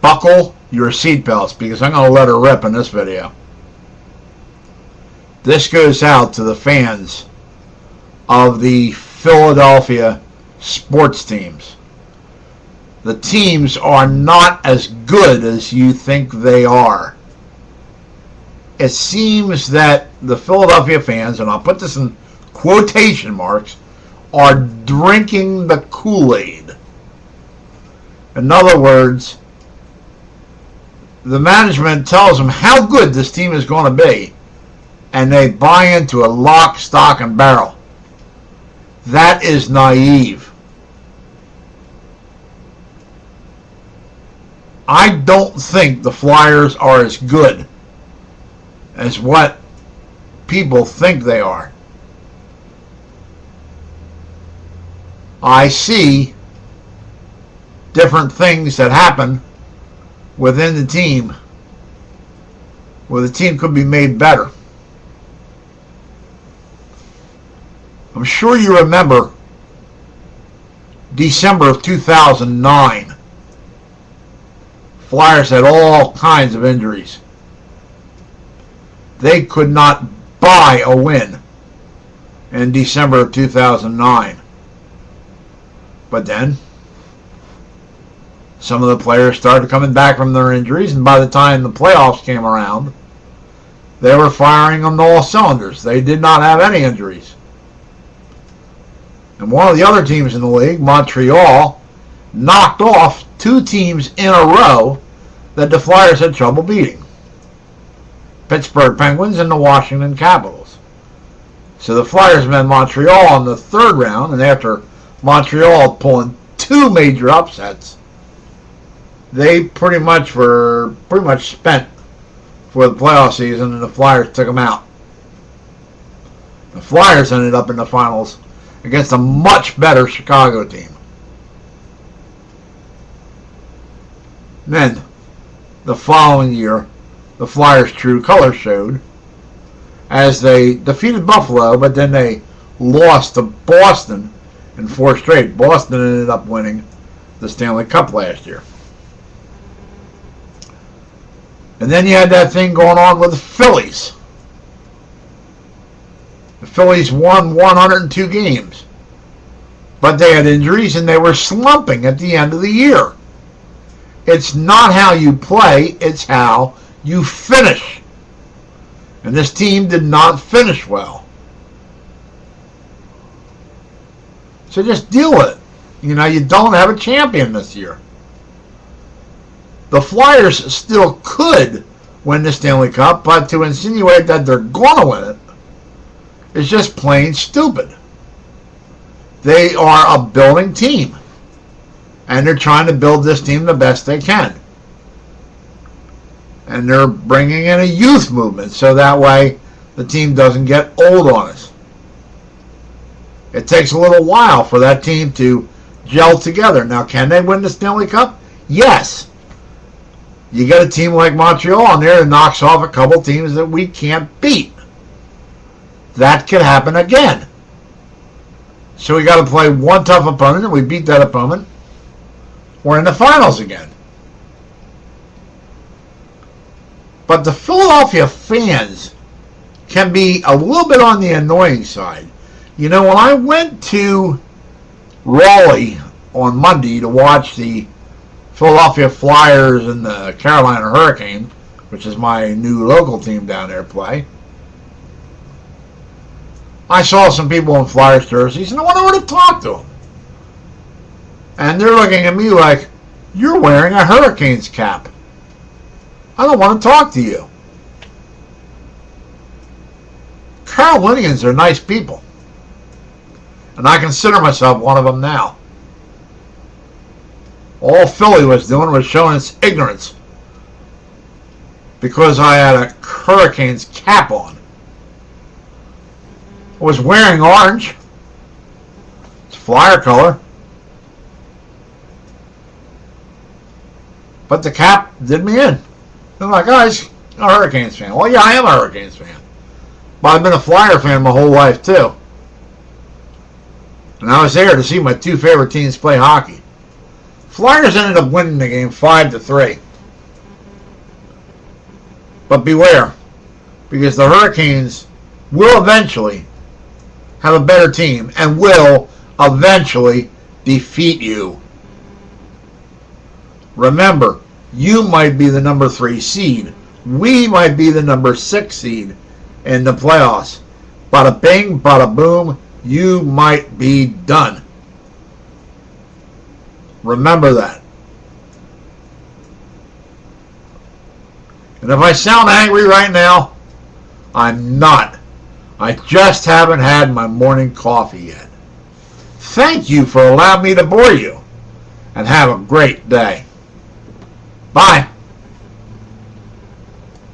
buckle your seatbelts because I'm going to let her rip in this video. This goes out to the fans of the Philadelphia sports teams. The teams are not as good as you think they are. It seems that the Philadelphia fans, and I'll put this in quotation marks, are drinking the Kool-Aid. In other words, the management tells them how good this team is going to be, and they buy into a lock, stock, and barrel. That is naive. I don't think the Flyers are as good as what people think they are. I see different things that happen within the team where the team could be made better. I'm sure you remember December of 2009. Flyers had all kinds of injuries. They could not buy a win in December of 2009. But then some of the players started coming back from their injuries, and by the time the playoffs came around, they were firing on all cylinders. They did not have any injuries. And one of the other teams in the league, Montreal, knocked off two teams in a row that the Flyers had trouble beating. Pittsburgh Penguins and the Washington Capitals. So the Flyers met Montreal in the third round, and after Montreal pulling two major upsets, they pretty much spent for the playoff season, and the Flyers took them out. The Flyers ended up in the finals against a much better Chicago team. Then, the following year, the Flyers' true colors showed as they defeated Buffalo, but then they lost to Boston in 4 straight. Boston ended up winning the Stanley Cup last year. And then you had that thing going on with the Phillies. The Phillies won 102 games, but they had injuries and they were slumping at the end of the year. It's not how you play, it's how you finish. And this team did not finish well. So just deal with it. You know, you don't have a champion this year. The Flyers still could win the Stanley Cup, but to insinuate that they're going to win it is just plain stupid. They are a building team, and they're trying to build this team the best they can. And they're bringing in a youth movement so that way the team doesn't get old on us. It takes a little while for that team to gel together. Now, can they win the Stanley Cup? Yes. You get a team like Montreal on there that knocks off a couple teams that we can't beat. That could happen again. So we got to play one tough opponent, and we beat that opponent. We're in the finals again. But the Philadelphia fans can be a little bit on the annoying side. You know, when I went to Raleigh on Monday to watch the Philadelphia Flyers and the Carolina Hurricanes, which is my new local team down there, play, I saw some people in Flyers jerseys, and I went over to talk to them. And they're looking at me like, you're wearing a Hurricanes cap. I don't want to talk to you. Carolinians are nice people. And I consider myself one of them now. All Philly was doing was showing its ignorance because I had a Hurricanes cap on. I was wearing orange. It's Flyer color. But the cap did me in. They're like, oh, he's a Hurricanes fan. Well, yeah, I am a Hurricanes fan. But I've been a Flyer fan my whole life, too. And I was there to see my two favorite teams play hockey. Flyers ended up winning the game 5-3. But beware, because the Hurricanes will eventually have a better team and will eventually defeat you. Remember, you might be the number 3 seed. We might be the number 6 seed in the playoffs. Bada bing, bada boom, you might be done. Remember that. And if I sound angry right now, I'm not. I just haven't had my morning coffee yet. Thank you for allowing me to bore you. And have a great day. Bye.